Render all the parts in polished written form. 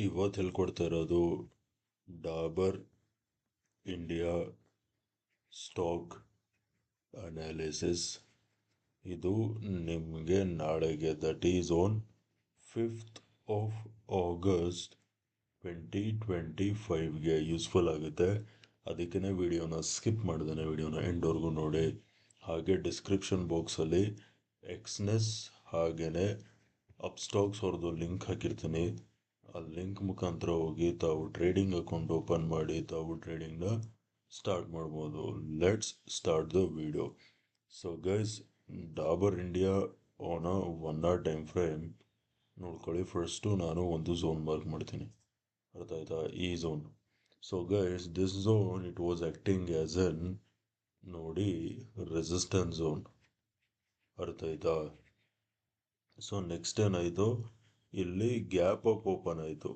ಇವತ್ತು ಹೇಳ್ಕೊಡ್ತಾ ಇರೋದು ಡಾಬರ್ ಇಂಡಿಯಾ ಸ್ಟಾಕ್ ಅನಾಲಿಸಿಸ್. ಇದು ನಿಮಗೆ ನಾಳೆಗೆ that is on 5th of August 2025ಗೆ ಯೂಸ್ಫುಲ್ ಆಗುತ್ತೆ. ಅದಕ್ಕೇ ವಿಡಿಯೋನ ಸ್ಕಿಪ್ ಮಾಡ್ದೇನೆ ವಿಡಿಯೋನ ಎಂಡ್ವರೆಗೂ ನೋಡಿ. ಹಾಗೆ ಡಿಸ್ಕ್ರಿಪ್ಷನ್ ಬಾಕ್ಸಲ್ಲಿ ಎಕ್ಸ್ನೆಸ್ ಹಾಗೆಯೇ ಅಪ್ಸ್ಟಾಕ್ಸ್ ಅವ್ರದ್ದು ಲಿಂಕ್ ಹಾಕಿರ್ತೀನಿ. ಆ ಲಿಂಕ್ ಮುಖಾಂತರ ಹೋಗಿ ತಾವು ಟ್ರೇಡಿಂಗ್ ಅಕೌಂಟ್ ಓಪನ್ ಮಾಡಿ ತಾವು ಟ್ರೇಡಿಂಗ್ನ ಸ್ಟಾರ್ಟ್ ಮಾಡ್ಬೋದು. Let's start the video. So guys, Dabur India on a 1 hour time frame ನೋಡ್ಕೊಳ್ಳಿ. ಫಸ್ಟು ನಾನು ಒಂದು ಝೋನ್ ಮಾರ್ಕ್ ಮಾಡ್ತೀನಿ, ಅರ್ಥ ಆಯ್ತಾ? ಈ zone. So guys, this zone it was acting as an ನೋಡಿ ರೆಸಿಸ್ಟೆನ್ಸ್ ಝೋನ್, ಅರ್ಥ ಆಯ್ತಾ? ಸೊ ನೆಕ್ಸ್ಟ್ ಏನಾಯಿತು, ಇಲ್ಲಿ ಗ್ಯಾಪ್ ಅಪ್ ಓಪನ್ ಆಯಿತು,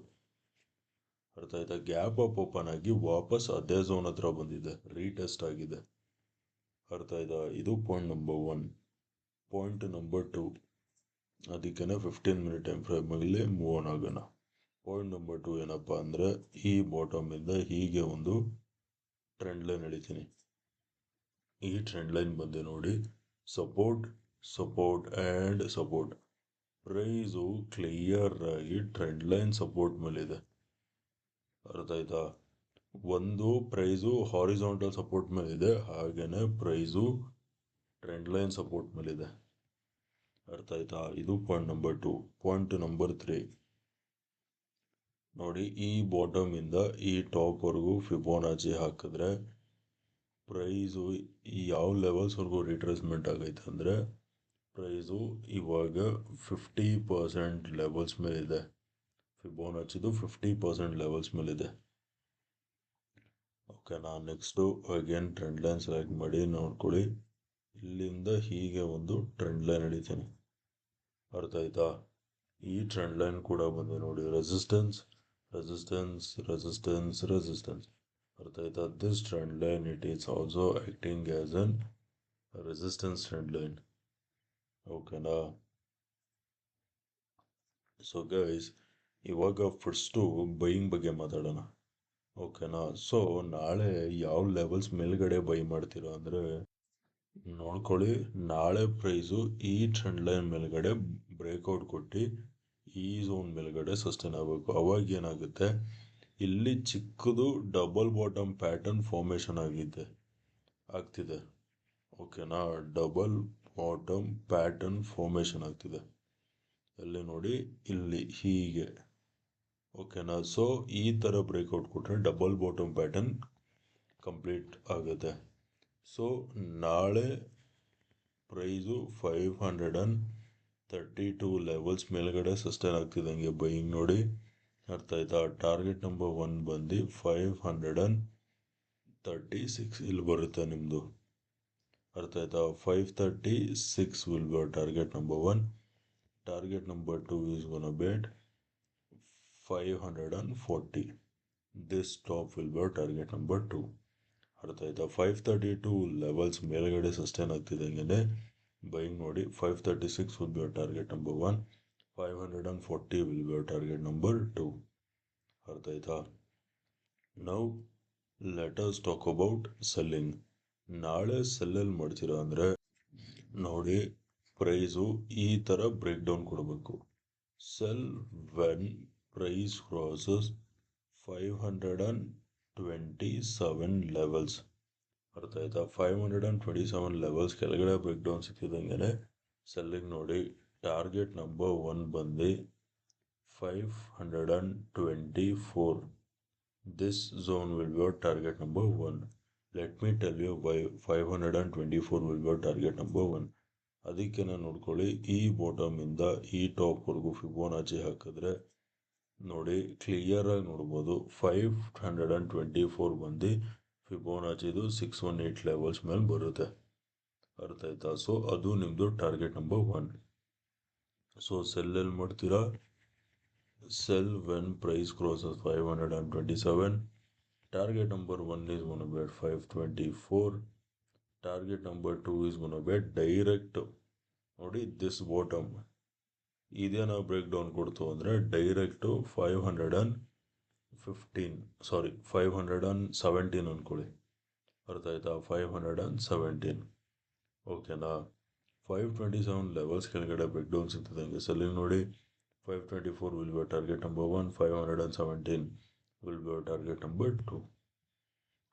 ಅರ್ಥ ಆಯ್ತಾ? ಗ್ಯಾಪ್ ಅಪ್ ಓಪನ್ ಆಗಿ ವಾಪಸ್ ಅದೇ ಝೋನ್ ಹತ್ರ ಬಂದಿದೆ, ರೀಟೆಸ್ಟ್ ಆಗಿದೆ, ಅರ್ಥ ಆಯ್ತಾ? ಇದು ಪಾಯಿಂಟ್ ನಂಬರ್ 1. ಪಾಯಿಂಟ್ ನಂಬರ್ 2, ಅದಕ್ಕೇ 15 ಮಿನಿಟ್ ಟೈಮ್ ಫ್ರೇಮಲ್ಲಿ ಮೂವ್ ಆನ್ ಆಗೋಣ. ಪಾಯಿಂಟ್ ನಂಬರ್ 2 ಏನಪ್ಪ ಅಂದರೆ, ಈ ಬಾಟಮಿಂದ ಹೀಗೆ ಒಂದು ಟ್ರೆಂಡ್ ಲೈನ್ ಎಳಿತೀನಿ. ಈ ಟ್ರೆಂಡ್ ಲೈನ್ ಬಂದು ನೋಡಿ support support and support. Price clear ಆಗಿ ಟ್ರೆಂಡ್ ಲೈನ್ ಸಪೋರ್ಟ್ ಮೇಲಿದೆ, ಅರ್ಥ ಆಯ್ತಾ? ಒಂದು ಪ್ರೈಸು ಹಾರಿಜಾಂಟಲ್ ಸಪೋರ್ಟ್ ಮೇಲಿದೆ, ಹಾಗೇನೆ ಪ್ರೈಸು ಟ್ರೆಂಡ್ ಲೈನ್ ಸಪೋರ್ಟ್ ಮೇಲಿದೆ, ಅರ್ಥ ಆಯ್ತಾ? ಇದು ಪಾಯಿಂಟ್ ನಂಬರ್ 2. ಪಾಯಿಂಟ್ ನಂಬರ್ 3 ನೋಡಿ, ಈ ಬಾಟಮ್ ಇಂದ ಈ ಟಾಪ್ವರೆಗೂ ಫಿಬೋನಾಚಿ ಹಾಕಿದ್ರೆ ಪ್ರೈಸು ಯಾವ ಲೆವೆಲ್ಸ್ವರೆಗೂ ರಿಟ್ರೇಸ್ಮೆಂಟ್ ಆಗೈತೆ ಅಂದರೆ, ಪ್ರೈಸು ಇವಾಗ 50% ಲೆವೆಲ್ಸ್ ಮೇಲಿದೆ. ಫಿಬೋನಾಚಿದು 50% ಲೆವೆಲ್ಸ್ ಮೇಲಿದೆ, ಓಕೆನಾ? Next again trend line select ಮಾಡಿ ನೋಡ್ಕೊಳ್ಳಿ. ಇಲ್ಲಿಂದ ಹೀಗೆ ಒಂದು ಟ್ರೆಂಡ್ ಲೈನ್ ಹಿಡಿತೀನಿ, ಅರ್ಥ ಆಯ್ತಾ? ಈ ಟ್ರೆಂಡ್ ಲೈನ್ ಕೂಡ ಬಂದು ನೋಡಿ ರೆಸಿಸ್ಟೆನ್ಸ್ ರೆಸಿಸ್ಟೆನ್ಸ್ ರೆಸಿಸ್ಟೆನ್ಸ್ ರೆಸಿಸ್ಟೆನ್ಸ್, ಅರ್ಥ ಆಯ್ತಾ? This trend line it is also acting as an resistance trend line, ಓಕೆನಾ? ಸೊ ಗೈಸ್, ಇವಾಗ ಫಸ್ಟು ಬೈಯಿಂಗ್ ಬಗ್ಗೆ ಮಾತಾಡೋಣ, ಓಕೆನಾ? ಸೊ ನಾಳೆ ಯಾವ ಲೆವೆಲ್ಸ್ ಮೇಲ್ಗಡೆ ಬೈ ಮಾಡ್ತೀರಾ ಅಂದರೆ ನೋಡ್ಕೊಳ್ಳಿ. ನಾಳೆ ಪ್ರೈಸು ಈ ಟ್ರೆಂಡ್ ಲೈನ್ ಮೇಲ್ಗಡೆ ಬ್ರೇಕ್ಔಟ್ ಕೊಟ್ಟು ಈ ಝೋನ್ ಮೇಲ್ಗಡೆ ಸಸ್ಟೈನ್ ಆಗಬೇಕು. ಅವಾಗ ಏನಾಗುತ್ತೆ, ಇಲ್ಲಿ ಚಿಕ್ಕದು ಡಬಲ್ ಬಾಟಮ್ ಪ್ಯಾಟರ್ನ್ ಫಾರ್ಮೇಷನ್ ಆಗ್ತಿದೆ, ಓಕೆನಾ? ಡಬಲ್ ಬಾಟಮ್ ಪ್ಯಾಟರ್ನ್ ಫಾರ್ಮೇಷನ್ ಆಗ್ತಿದೆ, ಅಲ್ಲಿ ನೋಡಿ ಇಲ್ಲಿ ಹೀಗೆ, ಓಕೆನಾ? ಸೊ ಈ ಥರ ಬ್ರೇಕ್ಔಟ್ ಕೊಟ್ಟರೆ ಡಬಲ್ ಬಾಟಮ್ ಪ್ಯಾಟರ್ನ್ ಕಂಪ್ಲೀಟ್ ಆಗುತ್ತೆ. ಸೊ ನಾಳೆ ಪ್ರೈಸು 532 ಲೆವೆಲ್ಸ್ ಮೇಲ್ಗಡೆ ಸಸ್ಟೈನ್ ಆಗ್ತಿದ್ದಂಗೆ ಬೈಯಿಂಗ್ ನೋಡಿ, ಅರ್ಥ ಆಯ್ತಾ? ಟಾರ್ಗೆಟ್ ನಂಬರ್ 1 ಬಂದು 536 ಇಲ್ಲಿ ಬರುತ್ತೆ ನಿಮ್ಮದು, ಅರ್ಥ ಆಯ್ತಾ? 536 will be target number 1. Target number 2 is gonna bet 540. This top will be target number 2, ಅರ್ಥ ಆಯ್ತಾ? 532 ಲೆವೆಲ್ಸ್ ಮೇಲ್ಗಡೆ ಸಸ್ಟೈನ್ ಆಗ್ತಿದ್ದಂಗೆ ಬೈಯಿಂಗ್ ನೋಡಿ. 536 will be target number 1, 540 will be target number 2, ಅರ್ಥ ಆಯ್ತಾ? Now let us talk about selling. ನಾಳೆ ಸೆಲ್ಲೆಲ್ಲಿ ಮಾಡ್ತೀರಾ ಅಂದರೆ ನೋಡಿ, ಪ್ರೈಸು ಈ ಥರ ಬ್ರೇಕ್ ಡೌನ್ ಕೊಡಬೇಕು. Sell when price crosses 527 levels, ಅರ್ಥ ಆಯ್ತಾ? 527 ಲೆವೆಲ್ಸ್ ಕೆಳಗಡೆ ಬ್ರೇಕ್ ಡೌನ್ ಸಿಕ್ತಿದ್ದಂಗೆ ಸೆಲ್ಲಿಂಗ್ ನೋಡಿ. ಟಾರ್ಗೆಟ್ ನಂಬರ್ 1 ಬಂದು 524. This zone will be target number 1. Let me tell you why 524 will be target number 1. ಅದಕ್ಕೆ ನೋಡ್ಕೊಳ್ಳಿ, ಈ ಬಾಟಮಿಂದ ಈ ಟಾಪ್ವರೆಗೂ ಫಿಬೋನಾಚಿ ಹಾಕಿದ್ರೆ ನೋಡಿ ಕ್ಲಿಯರಾಗಿ ನೋಡ್ಬೋದು 524 ಬಂದು ಫಿಬೋನಾಚಿದು 618 ಲೆವೆಲ್ಸ್ ಮೇಲೆ ಬರುತ್ತೆ, ಅರ್ಥ ಆಯ್ತಾ? ಸೊ ಅದು ನಿಮ್ಮದು ಟಾರ್ಗೆಟ್ ನಂಬರ್ 1. ಸೊ ಸೆಲ್ಲೆಲ್ಲಿ ಮಾಡ್ತೀರಾ? Sell when price crosses 527. Target number 1 is going to be at 524. Target number 2 is going to be direct ನೋಡಿ ದಿಸ್ ಬಾಟಮ್, ಇದೇನೋ ಬ್ರೇಕ್ ಡೌನ್ ಕೊಡ್ತು ಅಂದರೆ ಡೈರೆಕ್ಟು 517 ಅಂದ್ಕೊಳ್ಳಿ. ಅರ್ಥ ಆಯ್ತಾ? 517. ಓಕೆನಾ? 527 ಲೆವೆಲ್ಸ್ ಕೆಳಗಡೆ ಬ್ರೇಕ್ ಡೌನ್ ಸಿಗ್ತದೆ ಹಂಗೆ ಸಲ್ಲಿ ನೋಡಿ. 524 will be target number 1, 517 will be target number 2.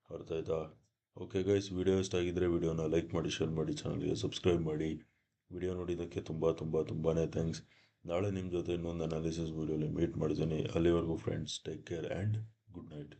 ಅರ್ಥ ಆಯ್ತಾ? ಓಕೆ ಗೈಸ್, ವಿಡಿಯೋ ಇಷ್ಟ ಆಗಿದ್ದರೆ ವಿಡಿಯೋನ ಲೈಕ್ ಮಾಡಿ, ಶೇರ್ ಮಾಡಿ, ಚಾನಲ್ಗೆ ಸಬ್ಸ್ಕ್ರೈಬ್ ಮಾಡಿ. ವಿಡಿಯೋ ನೋಡಿದ್ದಕ್ಕೆ ತುಂಬಾ ಥ್ಯಾಂಕ್ಸ್. ನಾಳೆ ನಿಮ್ಮ ಜೊತೆ ಇನ್ನೊಂದು ಅನಾಲಿಸಿಸ್ ವಿಡಿಯೋಲಿ ಮೀಟ್ ಮಾಡ್ತೀನಿ. ಅಲ್ಲಿವರೆಗೂ friends, take care and good night.